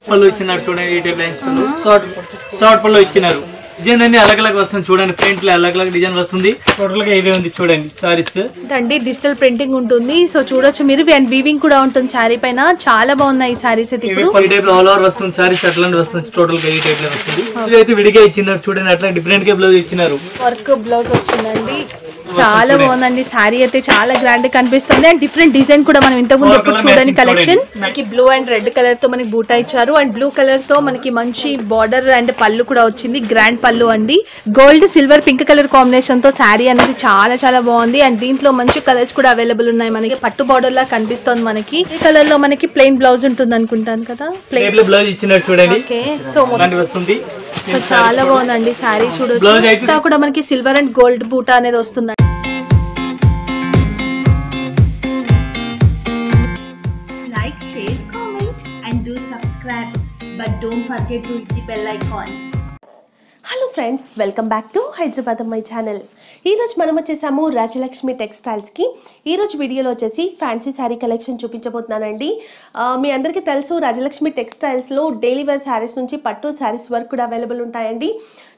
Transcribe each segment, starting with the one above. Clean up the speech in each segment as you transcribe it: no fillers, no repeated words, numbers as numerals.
పళ్ళు ఇచ్చినారు చూడండి, ఈ టైప్ లైన్స్ పళ్ళు, షార్ట్ పళ్ళు ఇచ్చినారు. డిజైన్ అన్ని अलग अलग వస్తుంది చూడండి, ప్రింట్ లో अलग अलग డిజైన్ వస్తుంది. టోటల్ గా ఇదే ఉంది చూడండి సారీస్ అండి. డిజిటల్ ప్రింటింగ్ ఉంటుంది, సో చూడొచ్చు మీరు. అండ్ వీవింగ్ కూడా ఉంటుంది సారీ పైన. చాలా బాగున్నాయి సారీస్ అయితే. ఇప్పుడు ఈ టైప్ లో ఆల్ ఓవర్ వస్తుంది సారీస్, అట్లాంటి వస్తుంది. టోటల్ గా ఈ టైప్ లో వస్తుంది. ఇదైతే విడిగా ఇచ్చినారు చూడండి, అట్లా డిఫరెంట్ గా బ్లౌజ్ ఇచ్చినారు. వర్క్ బ్లౌజ్ వచ్చిందండి, చాలా బాగుందండి. సారీ అయితే చాలా గ్రాండ్ కనిపిస్తుంది. అండ్ డిఫరెంట్ డిజైన్ కూడా మనం ఇంతకు ముందు ఎప్పుడు చూడని కలెక్షన్. మనకి బ్లూ అండ్ రెడ్ కలర్ తో మనకి బూటా ఇచ్చారు. అండ్ బ్లూ కలర్ తో మనకి మంచి బార్డర్ అండ్ పళ్ళు కూడా వచ్చింది, గ్రాండ్ పళ్ళు అండి. Gold silver pink colour combination తో సారీ అనేది చాలా చాలా బాగుంది. అండ్ దీంట్లో మంచి కలర్స్ కూడా అవైలబుల్ ఉన్నాయి. మనకి పట్టు బార్డర్ లా కనిపిస్తుంది. మనకి ఈ కలర్ లో మనకి ప్లెయిన్ బ్లౌజ్ ఉంటుంది అనుకుంటాను కదా, ప్లెయిన్ బ్లౌజ్ ఇచ్చినారు చూడండి. ఓకే, సో వస్తుంది. సో చాలా బాగుందండి సారీ. చూడొచ్చు కూడా మనకి సిల్వర్ అండ్ గోల్డ్ బూటా అనేది వస్తుంది. Like, share, comment and do subscribe, but don't forget to hit the bell icon. Hello friends, welcome back to Hyderabad my channel. ఈరోజు మనం వచ్చేసాము రాజలక్ష్మి టెక్స్టైల్స్కి. ఈరోజు వీడియోలో వచ్చేసి ఫ్యాన్సీ శారీ కలెక్షన్ చూపించబోతున్నానండి. మీ అందరికీ తెలుసు రాజలక్ష్మి టెక్స్టైల్స్లో డైలీ వేర్ శారీస్ నుంచి పట్టు శారీస్ వరకు కూడా అవైలబుల్ ఉంటాయండి.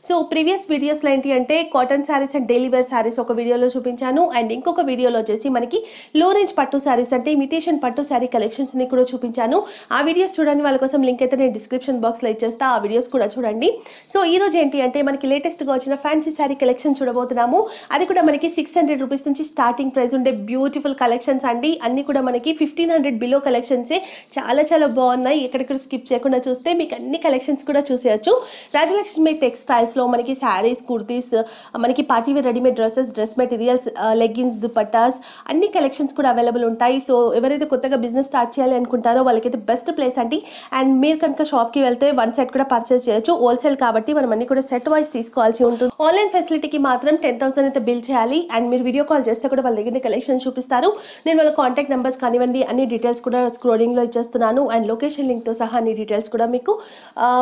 సో ప్రీవియస్ వీడియోస్లో ఏంటి అంటే cotton saris and daily wear saris ఒక వీడియోలో చూపించాను. అండ్ ఇంకొక వీడియోలో వచ్చేసి మనకి లో రేంజ్ పట్టు శారీస్ అంటే ఇమిటేషన్ పట్టు శారీ కలెక్షన్స్ని కూడా చూపించాను. ఆ వీడియోస్ చూడండి, వాళ్ళ కోసం లింక్ అయితే నేను డిస్క్రిప్షన్ బాక్స్లో ఇచ్చేస్తా, ఆ వీడియోస్ కూడా చూడండి. సో ఈరోజు ఏంటి అంటే మనకి లేటెస్ట్గా వచ్చిన ఫ్యాన్సీ శారీ కలెక్షన్ చూడబోతున్నాము. అది కూడా మనకి 600 రూపీస్ నుంచి స్టార్టింగ్ ప్రైస్ ఉండే బ్యూటిఫుల్ కలెక్షన్స్ అండి. అన్ని కూడా మనకి 1500 బిలో కలెక్షన్సే. చాలా చాలా బాగున్నాయి. ఎక్కడెక్కడ స్కిప్ చేయకుండా చూస్తే మీకు అన్ని కలెక్షన్స్ కూడా చూసేయచ్చు. రాజలక్ష్మి టెక్స్టైల్స్లో మనకి శారీస్, కుర్తీస్, మనకి party wear readymade dresses, dress materials, leggings, dupattas అన్ని కలెక్షన్స్ కూడా అవైలబుల్ ఉంటాయి. సో ఎవరైతే కొత్తగా బిజినెస్ స్టార్ట్ చేయాలి అనుకుంటారో వాళ్ళకైతే బెస్ట్ ప్లేస్ అండి. అండ్ మీరు కనుక షాప్కి వెళ్తే వన్ సెట్ కూడా పర్చేస్ చేయొచ్చు. హోల్సేల్ కాబట్టి మనం అన్ని కూడా సెట్ వైజ్ తీసుకోవాల్సి ఉంటుంది. ఆన్లైన్ ఫెసిలిటీకి మాత్రం 10,000 అయితే బిల్ చేయాలి. అండ్ మీరు వీడియో కాల్ చేస్తే కూడా వాళ్ళ దగ్గర కలెక్షన్ చూపిస్తారు. నేను వాళ్ళ కాంటాక్ట్ నెంబర్స్ కానివ్వండి అన్ని డీటెయిల్స్ కూడా స్క్రోలింగ్లో ఇచ్చేస్తున్నాను. అండ్ లొకేషన్ లింక్తో సహా అన్ని డీటెయిల్స్ కూడా మీకు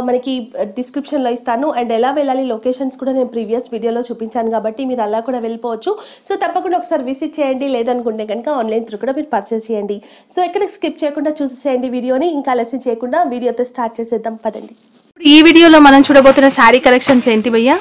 మనకి డిస్క్రిప్షన్లో ఇస్తాను. అండ్ ఎలా వెళ్ళాలి లొకేషన్స్ కూడా నేను ప్రీవియస్ వీడియోలో చూపించాను కాబట్టి మీరు అలా కూడా వెళ్ళిపోవచ్చు. సో తప్పకుండా ఒకసారి విజిట్ చేయండి. లేదనుకుంటే కనుక ఆన్లైన్ త్రూ కూడా మీరు పర్చేస్ చేయండి. సో ఎక్కడికి స్కిప్ చేయకుండా చూసేసేయండి వీడియోని. ఇంకా ఆలస్యం చేయకుండా వీడియోతో స్టార్ట్ చేసేద్దాం పదండి. ఈ వీడియోలో మనం చూడబోతున్న శారీ కలెక్షన్స్ ఏంటి భయ్యా?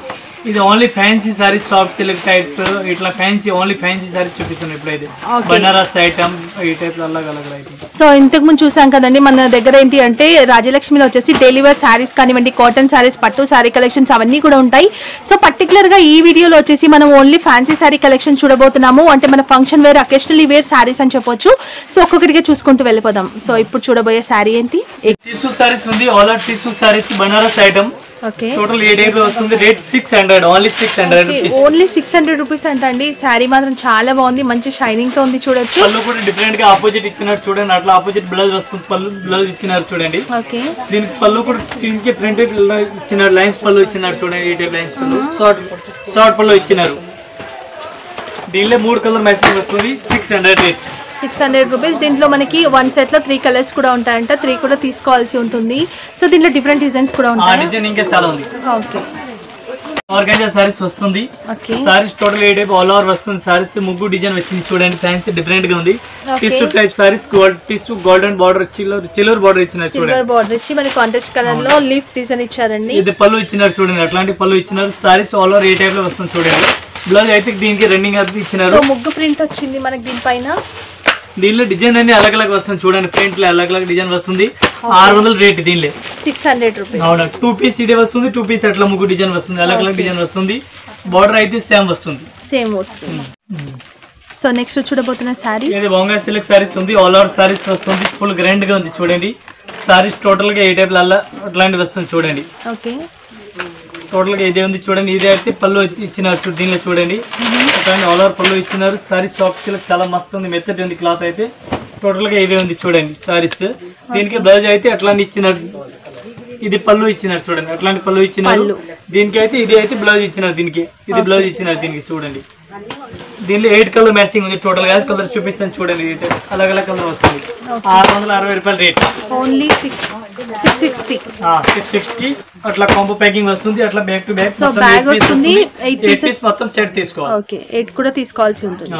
ఇది only fancy sorry, soft silk type, ఇట్లా ఫ్యాన్సీ ఓన్లీ ఫ్యాన్సీ సారీ చూపిస్తున్నాం ఇప్పుడైతే. బనారస్ ఐటమ్ ఈ టైప్ अलग अलग ఐటమ్. సో ఇంతకు ముందు చూసాం కదండి, మన దగ్గర ఏంటి అంటే రాజలక్ష్మిలో వచ్చేసి డైలీ వేర్ శారీస్ కానివ్వండి, కాటన్ శారీస్, పట్టు శారీ కలెక్షన్స్ అవన్నీ కూడా ఉంటాయి. సో పర్టికులర్ గా ఈ వీడియోలో వచ్చేసి మనం ఓన్లీ ఫ్యాన్సీ శారీ కలెక్షన్ చూడబోతున్నాము. అంటే మన function wear, occasionally wear saris అని చెప్పొచ్చు. సో ఒక్కొక్కటిగా చూసుకుంటూ వెళ్ళిపోదాం. సో ఇప్పుడు చూడబోయే శారీ ఏంటి? టిష్యూ సారీస్ ఉంది, all are tissue saris, Banaras item. Okay, total A type లో వస్తుంది. Rate 600, only 600 rupees. Only 600 rupees అంటండి. శారీ మాత్రం చాలా బాగుంది, మంచి షైనింగ్ తో ఉంది. చూడొచ్చు పళ్ళు కూడా డిఫరెంట్ గా ఆపోజిట్ ఇచ్చినారు చూడండి, అట్లా ఆపోజిట్ బ్లౌజ్ వస్తుంది. పళ్ళు బ్లౌజ్ ఇచ్చినారు చూడండి. ఓకే, దీనికి పళ్ళు కూడా దీనికి ఫ్రంట్ ఇచ్చినారు, లైన్స్ పళ్ళు ఇచ్చినారు చూడండి. ఈ టైప్ లైన్స్ పళ్ళు, షార్ట్ పళ్ళు ఇచ్చినారు. దీనిలో 3 కలర్ మ్యాచింగ్ వస్తుంది. 600 రేట్. 600 రూపీస్. దీంట్లో మనకి వన్ సెట్ లో 3 కలర్స్ కూడా ఉంటాయంట. 3 కూడా తీసుకోవాల్సి ఉంటుంది. సో దీంట్లో డిఫరెంట్ డిజైన్స్ కూడా ఉంటాయి. డిజైన్ ఇంకా చాలా ఉంది. ఓకే, ఆర్గంజా సారీస్ వస్తుంది. సారీస్ టోటల్ ఏ టైప్ ఆల్ ఓవర్ వస్తుంది. సారీస్ ముగ్గు డిజైన్ వచ్చింది చూడండి, ఫ్యాన్సీ డిఫరెంట్ గా ఉంది. Tissue type saris, tissue golden border, చిల్లర్ బార్డర్ ఇచ్చినారు చూడండి. సిల్వర్ బార్డర్ ఇచ్చి మనకి కాంట్రాస్ట్ కలర్ లో లీఫ్ డిజైన్ ఇచ్చారండి. ఇది పళ్ళు ఇచ్చినారు చూడండి, అట్లాంటి పళ్ళు ఇచ్చినారు. Saris all over A type లో వస్తుంది చూడండి. బ్లౌజ్ అయితే దీనికి రన్నింగ్ అయితే ఇచ్చినారు. ముగ్గు ప్రింట్ వచ్చింది మనకి దీనిపైన. దీనిలో డిజైన్ అన్ని अलग अलग వస్తుంది చూడండి, ప్రింట్ లో अलग अलग డిజైన్ వస్తుంది. 600 రేట్. దీనిలో 600 రూపీస్. అవునా, 2 పీస్ ఇదే వస్తుంది, 2 పీస్ అట్లా ముగ్గు డిజైన్ వస్తుంది, अलग अलग డిజైన్ వస్తుంది. బార్డర్ అయితే సేమ్ వస్తుంది. సో నెక్స్ట్ చూడబోతున్న సారీ ఇది బొంగా సిల్క్ సారీస్ ఉంది, ఆల్ ఓవర్ సారీస్ వస్తుంది. ఫుల్ గ్రాండ్ గా ఉంది చూడండి. సారీస్ టోటల్ గా ఏ టైప్ అట్లాంటి వస్తుంది చూడండి. ఓకే, టోటల్ గా ఇదే ఉంది చూడండి. ఇదే అయితే పళ్ళు ఇచ్చినారు దీనిలో చూడండి. అట్లాంటి ఆల్ ఓవర్ పళ్ళు ఇచ్చినారు. సారీస్ సాఫ్ట్ సిల్క్ చాలా మస్తు ఉంది, మెత్తటి ఉంది క్లాత్ అయితే. టోటల్ గా ఇదే ఉంది చూడండి సారీస్. దీనికి బ్లౌజ్ అయితే అట్లాంటి ఇచ్చినారు. ఇది పళ్ళు ఇచ్చినారు చూడండి, అట్లాంటి పళ్ళు ఇచ్చినారు. దీనికి అయితే ఇది అయితే బ్లౌజ్ ఇచ్చినారు. దీనికి ఇది బ్లౌజ్ ఇచ్చినారు. దీనికి చూడండి, దీనిలో 8 కలర్ మ్యాచింగ్ ఉంది. టోటల్ గా కలర్ చూపిస్తాను చూడండి. अलग अलग కలర్ వస్తుంది. 660 రూపాయలు రేట్. ఓన్లీ 660 అట్లా కాంబో ప్యాకింగ్ వస్తుంది. అట్లా back to back so bag వస్తుంది. 8 పీసెస్ మొత్తం సెట్ తీసుకోవాలి. ఓకే, 8 కూడా తీసుకోవాల్సి ఉంటుంది.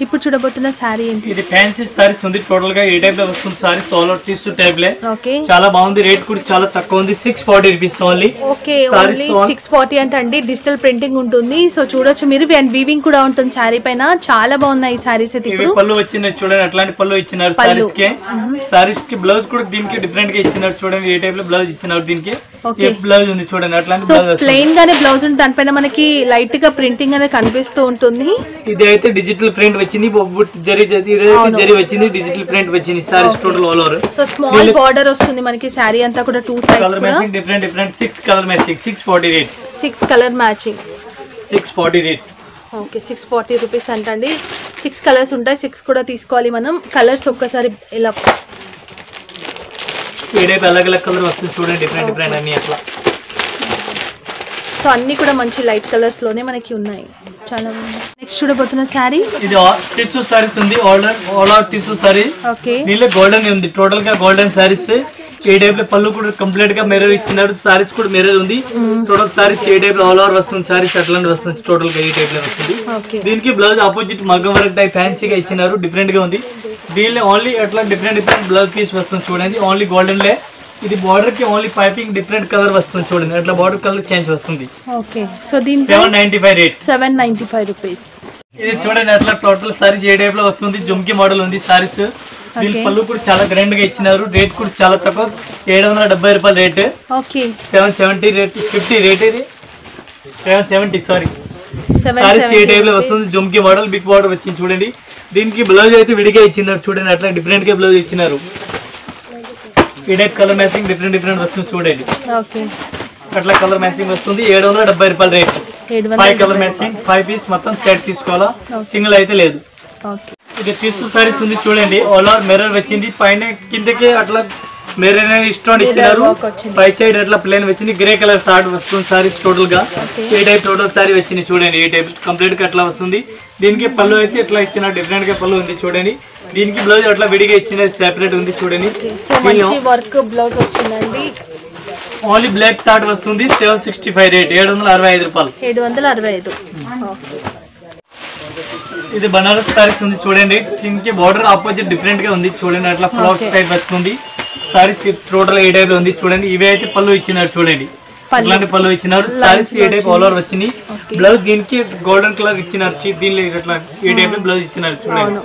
ఇప్పుడు చూడబోతున్న శారీ ఏంటి? ఇది ఫ్యాన్సీ సారీస్ ఉంది. టోటల్ గా ఏ టైప్ లో వస్తుంది సారీ, సోలో టిష్యూ టైప్ లే. ఓకే, చాలా బాగుంది. రేట్ కూడా చాలా తక్కువ ఉంది, 640 రూపీస్ ఓన్లీ. ఓకే, ఓన్లీ 640 అంటే అండి డిజిటల్ ప్రింటింగ్ ఉంటుంది. సో చూడొచ్చు మీరు, అండ్ వీవింగ్ కూడా ఉంటుంది శారీ పైన. చాలా బాగున్నాయి ఈ సారీస్ అయితే. ఇప్పుడు పళ్ళు వచ్చినాయి చూడండి, అట్లాంటి పళ్ళు ఇచ్చినారు సారీస్ కి. సారీస్ కి బ్లౌజ్ కూడా దీనికి డిఫరెంట్ గా ఇచ్చినారు చూడండి. ఏ టైప్ లో బ్లౌజ్ ఇచ్చినారు దీనికి. బ్లౌజ్ ఉంది చూడండి, అట్లాంటి బ్లౌజ్ ప్లెయిన్ గానే బ్లౌజ్ ఉంది, దానిపైన మనకి లైట్ గా ప్రింటింగ్ అనేది కనిపిస్తూ ఉంటుంది. ఇది అయితే డిజిటల్ ప్రింట్ వచ్చింది, జరీ వచ్చింది, డిజిటల్ ప్రింట్ వచ్చింది. Saris total all over. So small border వస్తుంది మనకి శారీ అంతా కూడా. 2 sides colour matching different 6 colour matching, 640 rate. 6 colour matching, 640 rate. Okay, 640 rupees అంటండి. 6 కలర్స్ ఉంటాయి, 6 కూడా తీసుకోవాలి మనం. కలర్స్ ఒక్కసారి ఇలా ఏడైతే అలగ్ కలర్ వస్తుంది చూడండి, డిఫరెంట్ అన్ని అట్లా. సో అన్ని కూడా మంచి లైట్ కలర్స్ లోనే మనకి ఉన్నాయి. చాలా నెక్స్ట్ చూడబోతున్న శారీ ఇది టిష్యూ సారీస్ ఉంది, all over tissue sorry. Okay, దీనిలో గోల్డెన్ ఉంది, టోటల్ గా గోల్డెన్ సారీస్. ఏ టైప్ లో పళ్ళు కూడా కంప్లీట్ గా మిర్రర్ ఇచ్చినారు, సారీస్ కూడా మిర్రర్ ఉంది. టోటల్ సారీస్ ఏ టైప్ లో ఆల్ ఓవర్ వస్తుంది, సారీస్ అట్లాంటి వస్తుంది టోటల్ గా ఈ టైప్ లో వస్తుంది. దీనికి బ్లౌజ్ ఆపోజిట్ మగ్గం వర్క్ టైప్ ఫ్యాన్సీగా ఇచ్చినారు, డిఫరెంట్ గా ఉంది. దీనిలో ఓన్లీ అట్లా డిఫరెంట్ బ్లౌజ్ పీస్ వస్తుంది చూడండి, ఓన్లీ గోల్డెన్ లే. ఇది బార్డర్ కి ఓన్లీ పైపింగ్ డిఫరెంట్ కలర్ వస్తుంది చూడండి, అట్లా బార్డర్ కలర్ చేంజ్ వస్తుంది. ఓకే, సో దీని 795 రేట్, 795 రూపీస్. ఇది చూడండి అట్లా టోటల్ సారీస్ ఏ టైప్ లో వస్తుంది, జుమ్కి మోడల్ ఉంది సారీస్. దీని పళ్ళు కూడా చాలా గ్రాండ్ గా ఇచ్చినారు, రేట్ కూడా చాలా తక్కువ, 770 రూపాయలు రేట్. Okay, 770 rate, 50 rate. ఇది 770 సారీ. సారీస్ ఏ టైప్ లో వస్తుంది, జుమ్కి మోడల్ బిగ్ బార్డర్ వచ్చింది చూడండి. దీనికి బ్లౌజ్ అయితే విడిగా ఇచ్చినారు చూడండి, అట్లా డిఫరెంట్ గా బ్లౌజ్ ఇచ్చినారు. ఈ టైప్ కలర్ మ్యాచింగ్ డిఫరెంట్ వస్తుంది చూడండి, అట్లా కలర్ మ్యాచింగ్ వస్తుంది. 770 రూపాయలు రేట్. 5 కలర్ మ్యాచింగ్, 5 పీస్ మొత్తం సెట్ తీసుకోవాలా, సింగిల్ అయితే లేదు. ఇది టిష్యూ సారీస్ ఉంది చూడండి, ఆల్ ఓవర్ మిర్రర్ వచ్చింది, పైన కిందకి అట్లా మిర్రర్ స్టోన్ ఇచ్చినారు, పై సైడ్ అట్లా ప్లేన్ వచ్చింది. గ్రే కలర్ షార్ట్ వస్తుంది సారీస్ టోటల్ గా. ఏ టైప్ టోటల్ సారీ వచ్చింది చూడండి, ఏ టైప్ కంప్లీట్ గా అట్లా వస్తుంది. దీనికి పళ్ళు అయితే ఇట్లా ఇచ్చిన డిఫరెంట్ గా పళ్ళు ఉంది చూడండి. దీనికి బ్లౌజ్ అట్లా విడిగా ఇచ్చిన సెపరేట్ ఉంది చూడండి. వర్క్ బ్లౌజ్ వచ్చిందండి, ఓన్లీ బ్లాక్ షార్ట్ వస్తుంది, 765 రేట్, 765 రూపాయలు. 765. ఇది బనారస్ సారీస్ ఉంది చూడండి, దీనికి బార్డర్ ఆపోజిట్ డిఫరెంట్ గా ఉంది చూడండి, అట్లా ఫ్లవర్స్ టైప్ వస్తుంది. సారీస్ టోటల్ ఏ టైప్ లో ఉంది చూడండి. ఇవి అయితే పళ్ళు ఇచ్చినారు చూడండి, అట్లాంటి పళ్ళు ఇచ్చినారు. Saris A type all over వచ్చింది. బ్లౌజ్ దీనికి గోల్డెన్ కలర్ ఇచ్చినారు, దీనిలో ఇట్లా ఏ టైప్ బ్లౌజ్ ఇచ్చినారు చూడండి.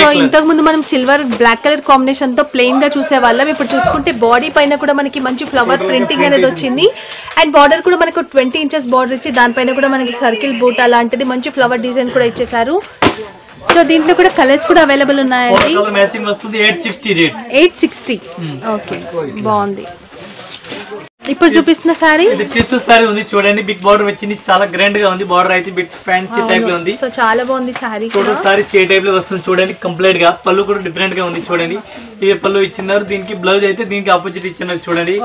సో ఇంతకు ముందు మనం సిల్వర్ బ్లాక్ కలర్ కాంబినేషన్ తో ప్లెయిన్ గా చూసే వాళ్ళం. ఇప్పుడు చూసుకుంటే బాడీ పైన కూడా మనకి మంచి ఫ్లవర్ ప్రింటింగ్ అనేది వచ్చింది, అండ్ బార్డర్ కూడా మనకు 20 ఇంచెస్ బార్డర్ ఇచ్చి దానిపైన కూడా మనకి సర్కిల్ బూట్ అలాంటిది మంచి ఫ్లవర్ డిజైన్ కూడా ఇచ్చేసారు. సో దీంట్లో కూడా కలర్స్ కూడా అవైలబుల్ ఉన్నాయండి. 860. ఓకే, బాగుంది. ఇప్పుడు చూపిస్తున్న సారీ ఇది టిష్యూ సారీ ఉంది చూడండి, బిగ్ బార్డర్ వచ్చింది, చాలా గ్రాండ్ గా ఉంది. బార్డర్ అయితే బిగ్ ఫ్యాన్సీ టైప్ లో ఉంది. సో చాలా బాగుంది sorry. Total saris A type లో వస్తుంది చూడండి, కంప్లీట్ గా. పళ్ళు కూడా డిఫరెంట్ గా ఉంది చూడండి, ఈ పళ్ళు ఇచ్చినారు. దీనికి బ్లౌజ్ అయితే దీనికి ఆపోజిట్ ఇచ్చినారు చూడండి.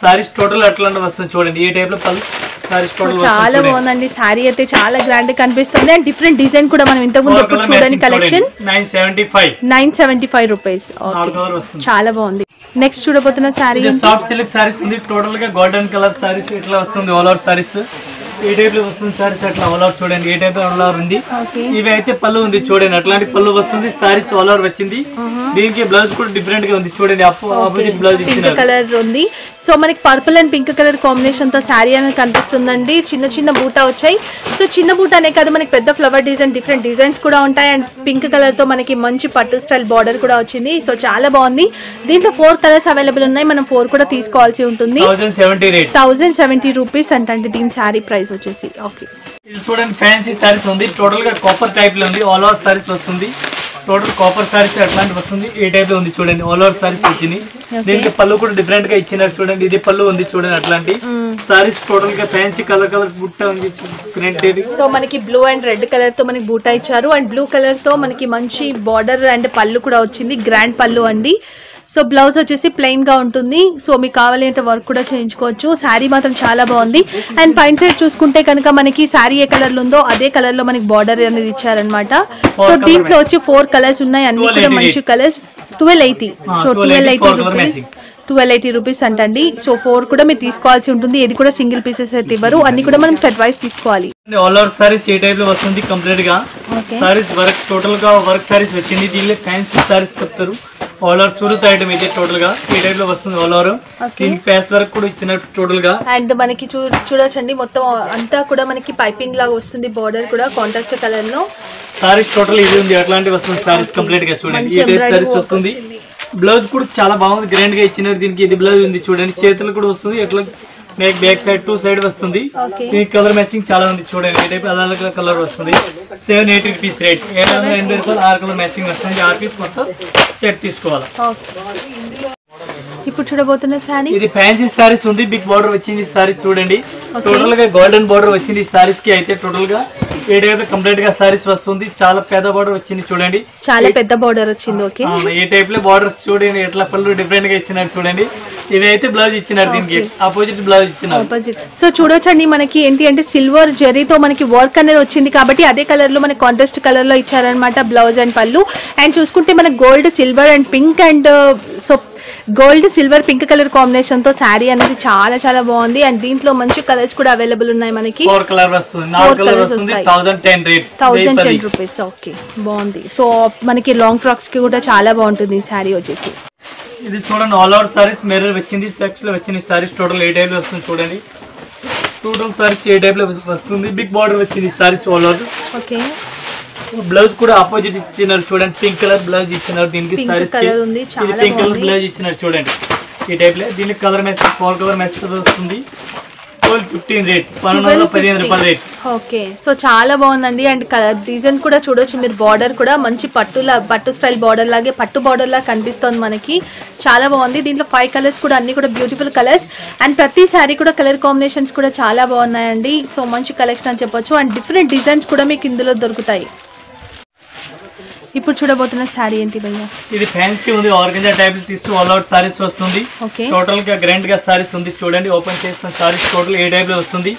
సారీస్ టోటల్ అట్లా వస్తుంది చూడండి, ఏ టైప్ లో పళ్ళు సారీస్ టోటల్ చాలా బాగుందండి. సారీ అయితే చాలా గ్రాండ్ కనిపిస్తుంది, అండ్ డిఫరెంట్ డిజైన్ కూడా మనం ఇంతకు ముందు ఎప్పుడు చూడని కలెక్షన్. 975 రూపీస్. చాలా బాగుంది. నెక్స్ట్ చూడబోతున్న సారీ సాఫ్ట్ సిల్క్ సారీస్ ఉంది, టోటల్ గా గోల్డెన్ కలర్ సారీస్ ఇట్లా వస్తుంది, all over saris. A type లో వస్తుంది సారీస్ అట్లా ఆల్ ఓవర్ చూడండి, ఏ టైప్ ఆల్ ఓవర్ ఉంది. ఇవి అయితే పళ్ళు ఉంది చూడండి, అట్లాంటి పళ్ళు వస్తుంది. సారీస్ ఆల్ ఓవర్ వచ్చింది. దీనికి బ్లౌజ్ కూడా డిఫరెంట్ గా ఉంది చూడండి, ఆపోజిట్ బ్లౌజ్ ఇచ్చిన కలర్ ఉంది. సో మనకి purple and pink colour combination తో శారీ అనేది కనిపిస్తుందండి. చిన్న చిన్న బూటా వచ్చాయి. సో చిన్న బూటానే కాదు, మనకి పెద్ద ఫ్లవర్ డిజైన్, డిఫరెంట్ డిజైన్స్ కూడా ఉంటాయి. అండ్ పింక్ కలర్ తో మనకి మంచి పట్టు స్టైల్ బార్డర్ కూడా వచ్చింది. సో చాలా బాగుంది. దీంట్లో 4 కలర్స్ అవైలబుల్ ఉన్నాయి, మనం 4 కూడా తీసుకోవాల్సి ఉంటుంది. 1070 రూపీస్ అంటే దీని శారీ ప్రైస్ వచ్చేసి. ఓకే, ఇది చూడండి ఫ్యాన్సీ సారీస్ ఉంది, టోటల్ గా కాపర్ టైప్ లో ఉంది, ఆల్ ఓవర్ సారీస్ వస్తుంది. టోటల్ కాపర్ సారీస్ అట్లాంటి వస్తుంది, ఏ టైప్ లో ఉంది చూడండి, ఆల్ ఓవర్ సారీస్ వచ్చింది. దీనికి పళ్ళు కూడా డిఫరెంట్ గా ఇచ్చినారు చూడండి, ఇది పళ్ళు ఉంది చూడండి. అట్లాంటి సారీస్ టోటల్ గా ఫ్యాన్సీ కలర్ బుట్ట ఉంది. సో మనకి బ్లూ అండ్ రెడ్ కలర్ తో మనకి బూటా ఇచ్చారు, అండ్ బ్లూ కలర్ తో మనకి మంచి బార్డర్ అండ్ పళ్ళు కూడా వచ్చింది, గ్రాండ్ పళ్ళు అండి. సో బ్లౌజ్ వచ్చేసి ప్లెయిన్ గా ఉంటుంది. సో మీకు కావాలి అంటే వర్క్ కూడా చేయించుకోవచ్చు. శారీ మాత్రం చాలా బాగుంది. అండ్ పైన సైడ్ చూసుకుంటే కనుక మనకి శారీ ఏ కలర్ లో ఉందో అదే కలర్ లో మనకి బార్డర్ అనేది ఇచ్చారనమాట. సో దీంట్లో వచ్చి 4 కలర్స్ ఉన్నాయి, అన్ని కూడా మంచి కలర్స్. 1280. So 1280 rupees. 1280 రూపీస్ అంటండి. సో 4 కూడా మీరు తీసుకోవాల్సి ఉంటుంది. ఇది కూడా సింగిల్ పీసెస్ అయితే ఇవ్వరు, అన్ని కూడా మనం సెట్ వైస్ తీసుకోవాలి. ఆల్ ఓవర్ సారీస్ ఈ టైప్ లో వస్తుంది కంప్లీట్ గా. సారీస్ వర్క్ టోటల్ గా వర్క్ సారీస్ వచ్చింది. దీనిలో ఫ్యాన్సీ సారీస్ చెప్తారు. ఆల్ ఓవర్ సూరత్ ఐటమ్ ఇది టోటల్ గా ఈ టైప్ లో వస్తుంది. ఆల్ ఓవర్ దీనికి ప్యాచ్ వర్క్ కూడా ఇచ్చినట్టు టోటల్ గా. అండ్ మనకి చూడొచ్చండి మొత్తం అంతా కూడా మనకి పైపింగ్ లాగా వస్తుంది. బార్డర్ కూడా కాంట్రాస్ట్ కలర్ లో సారీస్ టోటల్ ఇది ఉంది. అట్లాంటి వస్తుంది సారీస్ కంప్లీట్ గా చూడండి. ఈ టైప్ సారీస్ వస్తుంది. బ్లౌజ్ కూడా చాలా బాగుంది, గ్రాండ్ గా ఇచ్చినారు. దీనికి ఇది బ్లౌజ్ ఉంది చూడండి. చేతులు కూడా వస్తుంది. ఎట్లా బ్యాక్ సైడ్ 2 సైడ్ వస్తుంది. దీనికి కలర్ మ్యాచింగ్ చాలా ఉంది చూడండి. ఈ టైప్ అలా కలర్ వస్తుంది. 780 రూపీస్ రేట్. 780 రూపాయలు 6 కలర్ మ్యాచింగ్ వస్తుంది. 6 పీస్ మొత్తం సెట్ తీసుకోవాలి. ఇప్పుడు చూడబోతున్న సారీ ఇది ఫ్యాన్సీ సారీస్ ఉంది. బిగ్ బార్డర్ వచ్చింది సారీస్ చూడండి. టోటల్ గా గోల్డెన్ బార్డర్ వచ్చింది సారీస్ కి. అయితే టోటల్ గా ఏడైతే కంప్లీట్ గా సారీస్ వస్తుంది. చాలా పెద్ద బార్డర్ వచ్చింది చూడండి. చాలా పెద్ద బార్డర్ వచ్చింది. ఓకే, ఈ టైప్ లో బార్డర్ చూడండి ఎట్లా పళ్ళు డిఫరెంట్ గా ఇచ్చినారు చూడండి. ఇది అయితే బ్లౌజ్ ఇచ్చినారు. దీనికి ఆపోజిట్ బ్లౌజ్ ఇచ్చినారు. సో చూడొచ్చండి మనకి ఏంటి అంటే సిల్వర్ జరీతో మనకి వర్క్ అనేది వచ్చింది కాబట్టి అదే కలర్ లో మనకి కాంట్రాస్ట్ కలర్ లో ఇచ్చారనమాట బ్లౌజ్ అండ్ పళ్ళు. అండ్ చూసుకుంటే మనకి gold, silver and pink and so gold, silver, pink colour combination తో శారీ అనేది చాలా చాలా బాగుంది. అండ్ దీంట్లో మంచి కలర్స్ కూడా అవైలబుల్ ఉన్నాయి మనకి. 4 కలర్ వస్తుంది. 4 కలర్ వస్తుంది. 1010 రేట్. 1010 రూపీస్. ఓకే, బాగుంది. సో మనకి లాంగ్ ఫ్రాక్స్ కి కూడా చాలా బాగుంటుంది ఈ శారీ వచ్చేసి. ఇది చూడండి ఆల్ ఓవర్ సారీస్ మిర్రర్ వచ్చింది. సెక్స్ లో వచ్చింది సారీస్. టోటల్ 8 టైప్ లో వస్తుంది చూడండి. టోటల్ సారీస్ 8 టైప్ లో వస్తుంది. బిగ్ బార్డర్ వచ్చింది saris all over. Okay, blouse కూడా ఆపోజిట్ ఇచ్చినారు చూడండి. పింక్ కలర్ బ్లౌజ్ ఇచ్చినారు. దీనికి సారీస్ పింక్ కలర్ బ్లౌజ్ ఇచ్చినారు చూడండి. ఈ టైప్ లో దీనికి కలర్ మ్యాచింగ్ 4 కలర్ మ్యాచింగ్ వస్తుంది. 1215 రేట్. 1215 రూపాయల రేట్. ఓకే, సో చాలా బాగుందండి. అండ్ కలర్ డిజైన్ కూడా చూడొచ్చు మీరు. బార్డర్ కూడా మంచి పట్టు స్టైల్ బార్డర్ లాగే పట్టు బార్డర్ లాగా కనిపిస్తుంది మనకి. చాలా బాగుంది. దీంట్లో 5 కలర్స్ కూడా అన్ని కూడా బ్యూటిఫుల్ కలర్స్. అండ్ ప్రతి శారీ కూడా కలర్ కాంబినేషన్స్ కూడా చాలా బాగున్నాయండి. సో మంచి కలెక్షన్ అని చెప్పొచ్చు. అండ్ డిఫరెంట్ డిజైన్స్ కూడా మీకు ఇందులో దొరుకుతాయి. ఇప్పుడు చూడబోతున్న శారీ ఏంటి భయ్యా? ఇది ఫ్యాన్సీ ఉంది. ఆర్గంజా టైప్ తీస్తూ ఆల్ అవుట్ సారీస్ వస్తుంది. టోటల్ గా గ్రాండ్ గా సారీస్ ఉంది చూడండి. ఓపెన్ చేసిన సారీస్ టోటల్ 8 టైప్ లో వస్తుంది.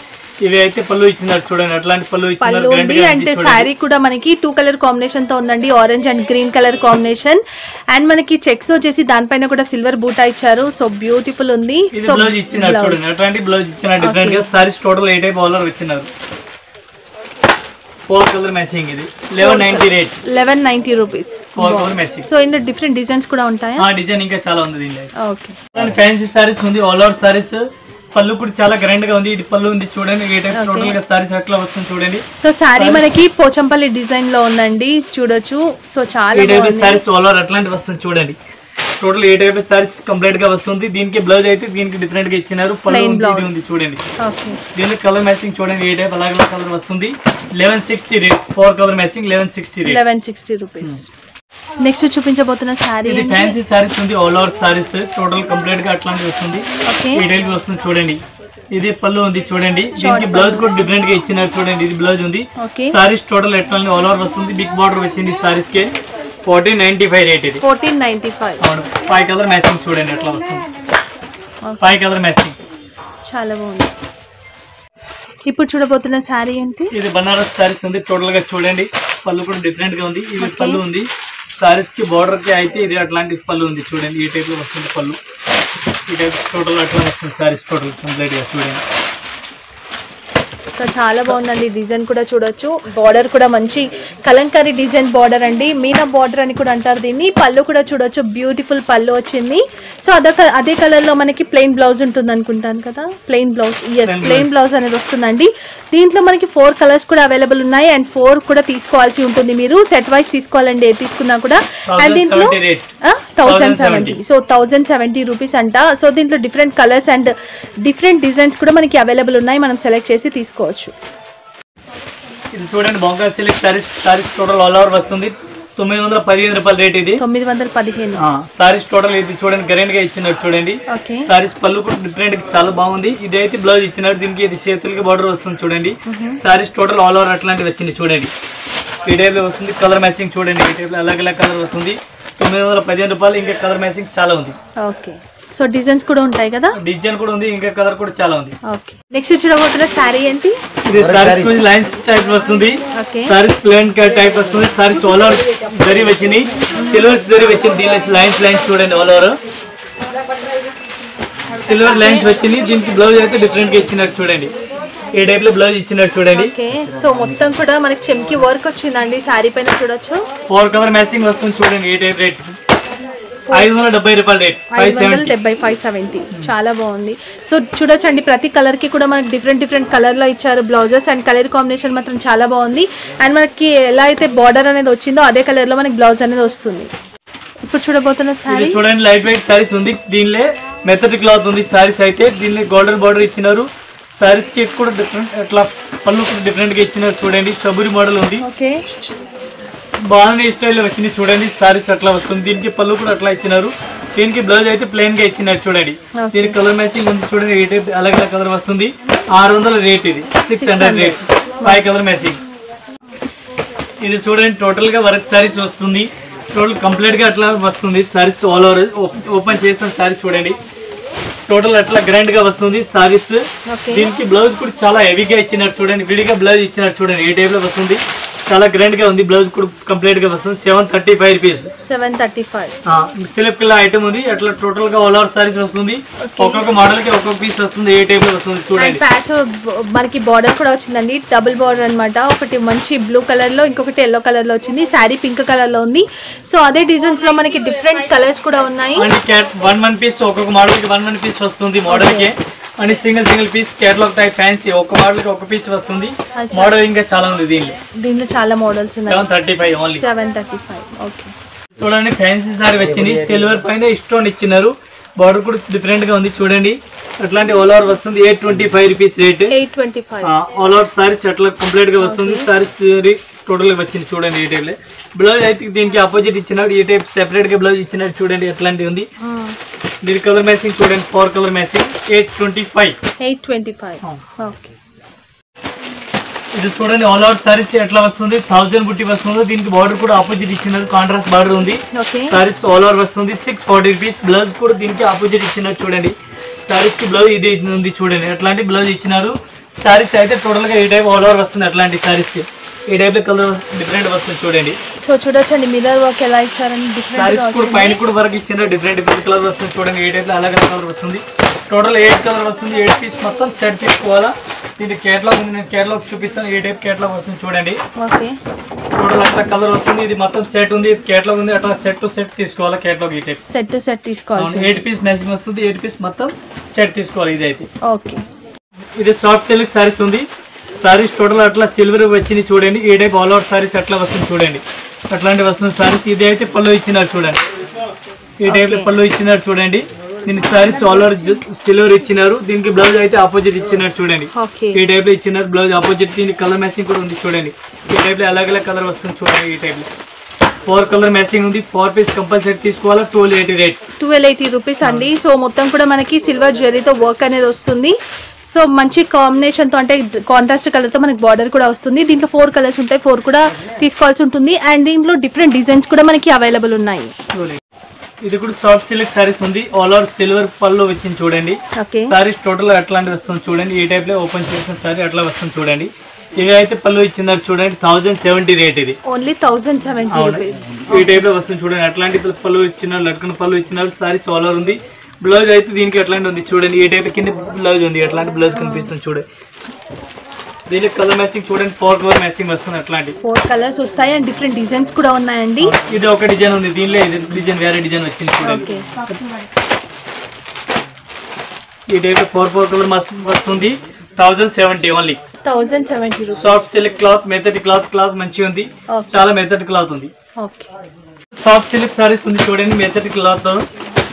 ఇవి అయితే పళ్ళు ఇచ్చినారు చూడండి. అట్లాంటి పళ్ళు ఇచ్చినారు. అంటే శారీ కూడా మనకి 2 కలర్ కాంబినేషన్ తో ఉందండి. Orange and green colour combination. And మనకి చెక్స్ వచ్చేసి దానిపైన కూడా సిల్వర్ బూటా ఇచ్చారు. సో బ్యూటిఫుల్ ఉంది. సో బ్లౌజ్ ఇచ్చినారు చూడండి. అట్లాంటి బ్లౌజ్ ఇచ్చినారు. డిఫరెంట్ గా saris total 8 type all over ఇచ్చినారు. 4 కలర్ మ్యాచింగ్. ఇది 1190 rate. 1190 rupees. 4 colour matching. So ఇందులో డిఫరెంట్ డిజైన్స్ కూడా ఉంటాయా? డిజైన్ ఇంకా చాలా ఉంది దీనిలో. ఓకే, ఫ్యాన్సీ సారీస్ ఉంది. All over saris. పళ్ళు కూడా చాలా గ్రాండ్ గా ఉంది. ఇది పళ్ళు ఉంది చూడండి. ఈ టైప్ టోటల్ గా సారీస్ అట్లా వస్తుంది చూడండి. సో సారీ మనకి పోచంపల్లి డిజైన్ లో ఉందండి చూడొచ్చు. సో చాలా బాగుంది. సారీస్ ఆల్ ఓవర్ అట్లాంటి వస్తుంది చూడండి. టోటల్ 8 టైప్ సారీస్ కంప్లీట్ గా వస్తుంది. దీనికి బ్లౌజ్ అయితే దీనికి డిఫరెంట్ గా ఇచ్చినారు. పళ్ళు ఉంది చూడండి. దీనికి కలర్ మ్యాచింగ్ చూడండి. 8 టైప్ అలాగే కలర్ వస్తుంది. 1160 rate. 4 colour matching 1160 rate. 1160 rupees. Next చూపించబోతున్న సారీ ఇది ఫ్యాన్సీ సారీస్ ఉంది. All over saris total complete గా అట్లాంటి వస్తుంది. 8 టైప్ వస్తుంది చూడండి. ఇది పళ్ళు ఉంది చూడండి. దీనికి బ్లౌజ్ కూడా డిఫరెంట్ గా ఇచ్చినారు చూడండి. ఇది బ్లౌజ్ ఉంది. సారీస్ టోటల్ ఎట్లా ఆల్ ఓవర్ వస్తుంది. బిగ్ బార్డర్ వచ్చింది సారీస్ కి. 1495 రేట్. ఇది 1495. అవును. 5 కలర్ మ్యాచింగ్ చూడండి ఎట్లా వస్తుంది. 5 కలర్ మ్యాచింగ్ చాలా బాగుంది. ఇప్పుడు చూడబోతున్న శారీ ఏంటి? ఇది బనారస్ సారీస్ ఉంది. టోటల్ గా చూడండి. పళ్ళు కూడా డిఫరెంట్ గా ఉంది. ఇది పళ్ళు ఉంది. సారీస్ కి బార్డర్ కి అయితే ఇది అట్లాంటి పళ్ళు ఉంది చూడండి. ఈ టైప్ లో వస్తుంది పళ్ళు. ఈ టైప్ టోటల్ అట్లా వస్తుంది సారీస్ టోటల్ కంప్లీట్ గా చూడండి. సో చాలా బాగుందండి. డిజైన్ కూడా చూడొచ్చు. బార్డర్ కూడా మంచి కలంకారీ డిజైన్ బార్డర్ అండి. మీనా బార్డర్ అని కూడా అంటారు దీన్ని. పళ్ళు కూడా చూడొచ్చు. బ్యూటిఫుల్ పళ్ళు వచ్చింది. సో అదే కలర్ లో మనకి ప్లెయిన్ బ్లౌజ్ ఉంటుంది అనుకుంటాను కదా. Plain blouse. ప్లెయిన్ బ్లౌజ్ అనేది వస్తుందండి. దీంట్లో మనకి 4 కలర్స్ కూడా అవైలబుల్ ఉన్నాయి. అండ్ 4 కూడా తీసుకోవాల్సి ఉంటుంది. మీరు సెట్ వైజ్ తీసుకోవాలండి ఏది తీసుకున్నా కూడా. అండ్ దీంట్లో 1070. సో 1070 రూపీస్ అంట. సో దీంట్లో different colours and different designs కూడా మనకి అవైలబుల్ ఉన్నాయి. మనం సెలెక్ట్ చేసి తీసుకోవచ్చు. ఇది చూడండి. బొంగా silk saris. Saris total all over వస్తుంది. 915 రూపాయల రేట్. ఇది 915. సారీస్ టోటల్ ఇది చూడండి. గ్రాండ్ గా ఇచ్చినారు చూడండి. సారీస్ పళ్ళు కూడా డిఫరెంట్ చాలా బాగుంది. ఇది అయితే బ్లౌజ్ ఇచ్చినారు. దీనికి ఇది చేతులకి బార్డర్ వస్తుంది చూడండి. సారీస్ టోటల్ ఆల్ ఓవర్ అట్లాంటివి వచ్చింది చూడండి. ఈ టైప్ లో వస్తుంది. కలర్ మ్యాచింగ్ చూడండి. ఈ టైప్ లో అలాగే కలర్ వస్తుంది. 915 రూపాయలు. ఇంకా కలర్ మ్యాచింగ్ చాలా ఉంది. ఓకే, సో డిజైన్స్ కూడా ఉంటాయి కదా. డిజైన్ కూడా ఉంది. ఇంకా కలర్ కూడా చాలా ఉంది. ఓకే, నెక్స్ట్ చూడబోతున్న శారీ ఏంటి? ఇది సారీస్ కొంచెం లైన్స్ టైప్ వస్తుంది. సారీస్ ప్లేన్ టైప్ వస్తుంది. సారీస్ ఆల్ ఓవర్ జరీ వచ్చింది. సిల్వర్ జరీ వచ్చింది. దీని లైన్స్ చూడండి ఆల్ ఓవర్. సిల్వర్ లైన్స్ వచ్చింది. దీనికి బ్లౌజ్ అయితే డిఫరెంట్ గా ఇచ్చినట్టు చూడండి. ఈ టైప్ లో బ్లౌజ్ ఇచ్చినట్టు చూడండి. ఓకే, సో మొత్తం కూడా మనకి చెమ్కి వర్క్ వచ్చిందండి శారీ పైన చూడొచ్చు. 4 కలర్ మ్యాచింగ్ వస్తుంది చూడండి. ఈ టైప్ రేట్ 570 రూపాయలు రేట్. 570 చాలా బాగుంది. సో చూడొచ్చండి ప్రతి కలర్ కి కూడా మనకి డిఫరెంట్ కలర్ లో ఇచ్చారు బ్లౌజెస్ అండ్ కలర్ కాంబినేషన్ మాత్రం చాలా బాగుంది. అండ్ మనకి ఎలా అయితే బార్డర్ అనేది వచ్చిందో అదే కలర్ లో మనకి బ్లౌజ్ అనేది వస్తుంది. ఇప్పుడు చూడబోతున్న శారీ చూడండి, లైట్ వెయిట్ సారీస్ ఉంది. దీనిలో మెథడ్ క్లాత్ ఉంది. సారీస్ అయితే దీనిలో గోల్డెన్ బార్డర్ ఇచ్చినారు. సారీస్ కి కూడా డిఫరెంట్ అట్లా పళ్ళు కూడా డిఫరెంట్ గా ఇచ్చినారు చూడండి. సబూరి మోడల్ ఉంది. ఓకే, బాగుంది స్టైల్లో వచ్చింది చూడండి. సారీస్ అట్లా వస్తుంది. దీనికి పళ్ళు కూడా అట్లా ఇచ్చినారు. దీనికి బ్లౌజ్ అయితే ప్లెయిన్ గా ఇచ్చినారు చూడండి. దీనికి కలర్ మ్యాచింగ్ ఉంది చూడండి. ఈ టైప్ అలాగే కలర్ వస్తుంది. 600 రేట్. ఇది 600 రేట్. 5 colour matching. ఇది చూడండి టోటల్ గా వర్క్ సారీస్ వస్తుంది. టోటల్ కంప్లీట్ గా అట్లా వస్తుంది. సారీస్ ఆల్ ఓవర్ ఓపెన్ చేస్తాం. సారీస్ చూడండి టోటల్ అట్లా గ్రాండ్ గా వస్తుంది సారీస్. దీనికి బ్లౌజ్ కూడా చాలా హెవీగా ఇచ్చినారు చూడండి. విడిగా బ్లౌజ్ ఇచ్చినారు చూడండి. ఈ టైప్ లో వస్తుంది. చాలా గ్రాండ్ గా ఉంది. బ్లౌజ్ కూడా కంప్లీట్ గా వస్తుంది. 735 రూపీస్. 735 సిల్క్ కిలా ఐటమ్ ఉంది. అట్లా టోటల్ గా ఆల్ ఓవర్ సారీస్ వస్తుంది. ఒక్కొక్క మోడల్ కి ఒక్కొక్క పీస్ వస్తుంది. ఏ టైప్ లో వస్తుంది చూడండి. ప్యాచ్ మనకి బార్డర్ కూడా వచ్చిందండి. డబుల్ బార్డర్ అన్నమాట. ఒకటి మంచి బ్లూ కలర్ లో, ఇంకొకటి ఎల్లో కలర్ లో వచ్చింది. శారీ పింక్ కలర్ లో ఉంది. సో అదే డిజైన్స్ లో మనకి డిఫరెంట్ కలర్స్ కూడా ఉన్నాయి. వన్ పీస్ ఒక్కొక్క మోడల్ కి వన్ పీస్ వస్తుంది. మోడల్ కి అని single piece catalogue type fancy ఒక మోడల్ కి ఒక పీస్ వస్తుంది. మోడల్ ఇంకా చాలా ఉంది. దీనిలో చాలా మోడల్స్ ఉన్నాయి. 735 ఓన్లీ. 735. ఓకే, చూడండి ఫ్యాన్సీ సారీ వచ్చింది. సిల్వర్ పైన స్టోన్ ఇచ్చినారు. బార్డర్ కూడా డిఫరెంట్ గా ఉంది చూడండి. అట్లాంటి ఆల్ ఓవర్ వస్తుంది. 825 rupees rate. 825 all over saris అట్లా కంప్లీట్ గా వస్తుంది. సారీస్ టోటల్ గా వచ్చింది చూడండి. ఈ టైప్ బ్లౌజ్ అయితే దీనికి ఆపోజిట్ ఇచ్చినాడు. ఈ టైప్ సెపరేట్ గా బ్లౌజ్ ఇచ్చినాడు చూడండి. అట్లాంటివి ఉంది. దీని కలర్ మ్యాచింగ్ చూడండి. 4 కలర్ మ్యాచింగ్. 825. ఓకే, ఇది చూడండి ఆల్ ఓవర్ సారీస్ ఎట్లా వస్తుంది. 1000 బుట్టి వస్తుంది. దీనికి బార్డర్ కూడా ఆపోజిట్ ఇచ్చినారు. కాంట్రాస్ట్ బార్డర్ ఉంది. సారీస్ ఆల్ ఓవర్ వస్తుంది. 640 రూపీస్. బ్లౌజ్ కూడా దీనికి ఆపోజిట్ ఇచ్చినారు చూడండి. సారీస్ కి బ్లౌజ్ ఇది ఉంది చూడండి. అట్లాంటి బ్లౌజ్ ఇచ్చినారు. సారీస్ అయితే టోటల్ గా ఈ టైప్ ఆల్ ఓవర్ వస్తుంది. అట్లాంటి సారీస్ ఈ టైప్ కలర్ డిఫరెంట్ వస్తుంది చూడండి. సో చూడొచ్చండి మిర్రర్ వర్క్ ఎలా ఇచ్చారని. సారీస్ కూడా పైన కూడా వర్క్ ఇచ్చినారు. డిఫరెంట్ కలర్ వస్తుంది చూడండి. ఈ టైప్ అలాగే కలర్ వస్తుంది. టోటల్ 8 కలర్ వస్తుంది. 8 పీస్ మొత్తం సెట్ తీసుకోవాలా. దీనికి కేటలాగ్ ఉంది. నేను కేటలాగ్ చూపిస్తాను. ఈ టైప్ కేటలాగ్ వస్తుంది చూడండి. ఓకే, టోటల్ అట్లా కలర్ వస్తుంది. ఇది మొత్తం సెట్ ఉంది. కేటలాగ్ ఉంది. అట్లా సెట్ టు సెట్ తీసుకోవాలా. కేటలాగ్ ఈ టైప్ సెట్ తీసుకోవాలి. 8 పీస్ మ్యాచింగ్ వస్తుంది. 8 పీస్ మొత్తం సెట్ తీసుకోవాలి. ఇది అయితే ఓకే, ఇది సాఫ్ట్ సిల్క్ సారీస్ ఉంది. సారీస్ టోటల్ అట్లా సిల్వర్ వచ్చింది చూడండి. ఈ టైప్ ఆల్ ఓవర్ సారీస్ అట్లా వస్తుంది చూడండి. అట్లాంటి వస్తుంది సారీస్. ఇది అయితే పళ్ళు ఇచ్చినారు చూడండి. ఈ టైప్ లో పళ్ళు ఇచ్చినారు చూడండి. దీనికి సారీస్ ఆల్ ఓవర్ సిల్వర్ ఇచ్చినారు. దీనికి బ్లౌజ్ అయితే ఆపోజిట్ ఇచ్చినారు చూడండి. ఈ టైప్ లో ఇచ్చినారు బ్లౌజ్ ఆపోజిట్. దీనికి కలర్ మ్యాచింగ్ కూడా ఉంది చూడండి. ఈ టైప్ లో అలాగే కలర్ వస్తుంది చూడండి. ఈ టైప్ లో 4 కలర్ మ్యాచింగ్ ఉంది. 4 పీస్ కంపల్సరీ తీసుకోవాలా. 1280 రేట్. 1280 రూపీస్ అండి. సో మొత్తం కూడా మనకి సిల్వర్ జ్యువెలరీతో వర్క్ అనేది వస్తుంది. సో మంచి కాంబినేషన్ తో, అంటే కాంట్రాస్ట్ కలర్ తో మనకి బార్డర్ కూడా వస్తుంది. దీంట్లో 4 కలర్స్ ఉంటాయి. 4 కూడా తీసుకోవాల్సి ఉంటుంది. అండ్ దీంట్లో డిఫరెంట్ డిజైన్స్ కూడా మనకి అవైలబుల్ ఉన్నాయి. ఇది కూడా సాఫ్ట్ సిల్క్ సారీస్ ఉంది. ఆల్ ఓవర్ సిల్వర్ పళ్ళు వచ్చింది చూడండి. సారీస్ టోటల్ అట్లాంటి వస్తుంది చూడండి. ఈ టైప్ లో ఓపెన్ చేసిన సారీ అట్లా వస్తుంది చూడండి. ఇవి అయితే పళ్ళు ఇచ్చినారు చూడండి. 1070 రేట్. ఇది ఓన్లీ 1070 రూపీస్. ఈ టైప్ లో వస్తుంది చూడండి. అట్లాంటి పళ్ళు ఇచ్చినారు. లట్కన్ పళ్ళు ఇచ్చినారు. సారీస్ ఆల్ ఓవర్ ఉంది. బ్లౌజ్ అయితే దీనికి అట్లాంటి ఉంది చూడండి. ఈ టైప్ కింద బ్లౌజ్ ఉంది. అట్లాంటి బ్లౌజ్ కనిపిస్తుంది చూడండి. దీనికి కలర్ మ్యాచింగ్ చూడండి. 4 కలర్ మ్యాచింగ్ వస్తుంది. అట్లాంటి 4 కలర్స్ వస్తాయి. అండ్ డిఫరెంట్ డిజైన్స్ కూడా ఉన్నాయండి. ఇది ఒక డిజైన్ ఉంది. దీనిలో ఇది డిజైన్ వేరే డిజైన్ వచ్చింది చూడండి. ఈ టైప్ 4 కలర్ వస్తుంది. 1070 only. 1070 rupees. Soft silk cloth, method cloth మంచిగా ఉంది. చాలా మెథడ్ క్లాత్ ఉంది. ఓకే, సాఫ్ట్ సిల్క్ సారీస్ ఉంది చూడండి. మెథడ్ క్లాత్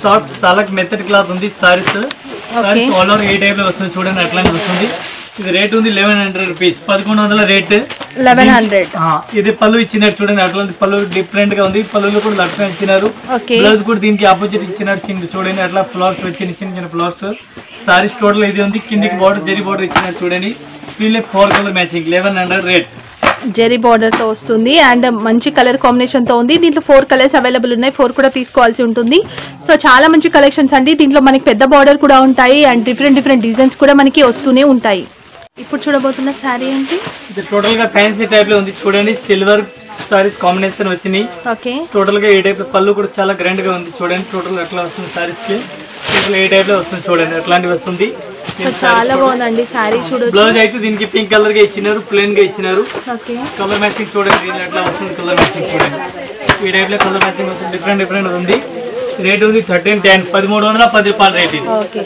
సాఫ్ట్ చాలా మెథడ్ క్లాత్ ఉంది. Saris all over A type లో వస్తుంది చూడండి. అట్లానే వస్తుంది. ఇది రేట్ ఉంది 1100 రూపీస్. 1100 రేట్. 1100. ఇది పళ్ళు ఇచ్చినారు చూడండి. అట్లాంటి పళ్ళు డిఫరెంట్ గా ఉంది. పళ్ళు కూడా లక్షణ ఇచ్చినారు. బ్లౌజ్ కూడా దీనికి ఆపోజిట్ ఇచ్చినారు చూడండి. అట్లా ఫ్లవర్స్ వచ్చింది. చిన్న ఫ్లవర్స్. సారీస్ టోటల్ ఇది ఉంది. కిందికి బార్డర్ జరీ బార్డర్ ఇచ్చినారు చూడండి. దీనిలో 4 కలర్ మ్యాచింగ్. 1100 రేట్. జెరీ బార్డర్ తో వస్తుంది. అండ్ మంచి కలర్ కాంబినేషన్ తో ఉంది. దీంట్లో 4 కలర్స్ అవైలబుల్ ఉన్నాయి. 4 కూడా తీసుకోవాల్సి ఉంటుంది. సో చాలా మంచి కలెక్షన్స్ అండి. దీంట్లో మనకి పెద్ద బార్డర్ కూడా ఉంటాయి. అండ్ డిఫరెంట్ డిజైన్స్ కూడా మనకి వస్తూనే ఉంటాయి. ఇప్పుడు చూడబోతున్న శారీ ఏంటి? ఇది టోటల్ గా ఫ్యాన్సీ టైప్ లో ఉంది చూడండి. సిల్వర్ సారీస్ కాంబినేషన్ వచ్చినాయి. ఓకే, టోటల్ గా ఈ టైప్ పళ్ళు కూడా చాలా గ్రాండ్ గా ఉంది చూడండి. టోటల్ ఎట్లా వస్తుంది సారీస్ కి. ఇట్లా ఏ టైప్ లో వస్తుంది చూడండి, అట్లాంటివి వస్తుంది. సో చాలా బాగుందండి శారీ చూడొచ్చు. బ్లౌజ్ అయితే దీనికి పింక్ కలర్ గా ఇచ్చినారు, ప్లెయిన్ గా ఇచ్చినారు. ఓకే, కలర్ మ్యాచింగ్ చూడండి, దీనిలో ఎట్లా వస్తుంది కలర్ మ్యాచింగ్ చూడండి. ఈ టైప్ లో కలర్ మ్యాచింగ్ వస్తుంది, డిఫరెంట్ ఉంది. రేట్ ఉంది 1310, 1310 రూపాయలు రేట్ ఇది. ఓకే,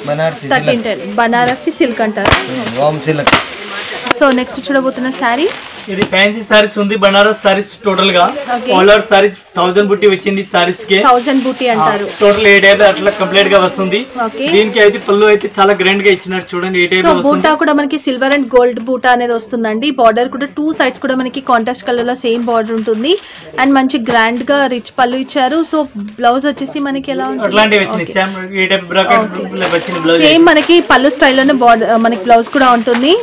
1310 బనారసి సిల్క్ అంటారు. సో నెక్స్ట్ చూడబోతున్న శారీ ఇది ఫ్యాన్సీ సారీస్ ఉంది, బనారస్ సారీస్ టోటల్ గా. ఆల్ ఓవర్ సారీస్ 1000 బుట్టి వచ్చింది సారీస్ కి. 1000 బుట్టి అంటారు. టోటల్ ఏ టైప్ అట్లా కంప్లీట్ గా వస్తుంది. దీనికి అయితే పళ్ళు అయితే చాలా గ్రాండ్ గా ఇచ్చినారు చూడండి. ఏ టైప్ సో బూటా కూడా మనకి సిల్వర్ అండ్ గోల్డ్ బూటా అనేది వస్తుందండి. బార్డర్ కూడా 2 సైడ్స్ కూడా మనకి కాంట్రాస్ట్ కలర్ లో సేమ్ బార్డర్ ఉంటుంది. అండ్ మంచి గ్రాండ్ గా రిచ్ పళ్ళు ఇచ్చారు. సో బ్లౌజ్ వచ్చేసి మనకి ఎలా ఉంటుంది, అట్లాంటివి వచ్చినాయి. ఏ టైప్ బ్రాకెట్ వచ్చింది బ్లౌజ్. సేమ్ మనకి పళ్ళు స్టైల్లోనే బార్డర్ మనకి బ్లౌజ్ కూడా ఉంటుంది.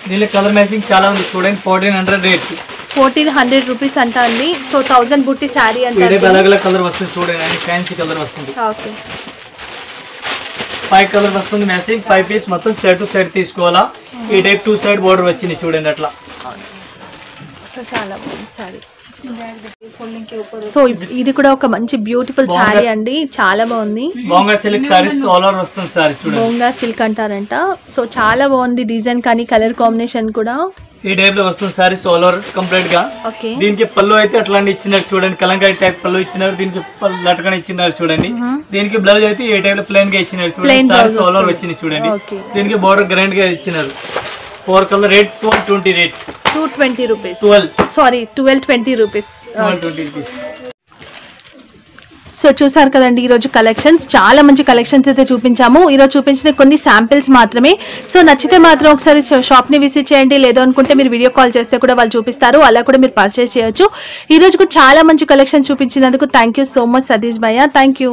దీనిలో కలర్ మ్యాచింగ్ చాలా ఉంది చూడండి. 1400 రేట్, 1400 రూపీస్ అంట అండి. సో 1000 బుట్టి శారీ అంటే अलग కలర్ వస్తుంది చూడండి, అండ్ ఫ్యాన్సీ కలర్ వస్తుంది. ఓకే, 5 కలర్ వస్తుంది మ్యాచింగ్. 5 పీస్ మొత్తం సైడ్ టు సైడ్ తీసుకోవాలా. ఈ టైప్ 2 సైడ్ బోర్డర్ వచ్చింది చూడండి అట్లా. సో చాలా బాగుంది శారీ. సో ఇది కూడా ఒక మంచి బ్యూటిఫుల్ శారీ అండి, చాలా బాగుంది. బోంగా సిల్క్ సారీస్ ఆల్ ఓవర్ వస్తుంది సారీ చూడండి. బోంగా సిల్క్ అంటారంట. సో చాలా బాగుంది డిజైన్ కానీ కలర్ కాంబినేషన్ కూడా. ఈ టైప్ లో వస్తుంది సారీస్ ఆల్ ఓవర్ కంప్లీట్ గా. ఓకే, దీనికి పళ్ళు అయితే అట్లాంటి ఇచ్చినారు చూడండి, కలంకారీ టైప్ పళ్ళు ఇచ్చినారు. దీనికి లటకన ఇచ్చినారు చూడండి. దీనికి బ్లౌజ్ అయితే ఏ టైప్ లో ప్లెయిన్ గా ఇచ్చినారు చూడండి. సారీస్ ఆల్ ఓవర్ వచ్చింది చూడండి. దీనికి బోర్డర్ గ్రాండ్ గా ఇచ్చినారు. 4 colour rate 1220 rate, 220 rupees. 1220 rupees. 1220 rupees. So చూసారు కదండి ఈరోజు కలెక్షన్స్, చాలా మంచి కలెక్షన్స్ అయితే చూపించాము. ఈరోజు చూపించిన కొన్ని శాంపిల్స్ మాత్రమే. సో నచ్చితే మాత్రం ఒకసారి షాప్ని విజిట్ చేయండి. లేదు అనుకుంటే మీరు వీడియో కాల్ చేస్తే కూడా వాళ్ళు చూపిస్తారు, అలా కూడా మీరు పర్చేస్ చేయొచ్చు. ఈరోజు కూడా చాలా మంచి కలెక్షన్స్ చూపించినందుకు thank you so much Satish భయ్య. Thank you.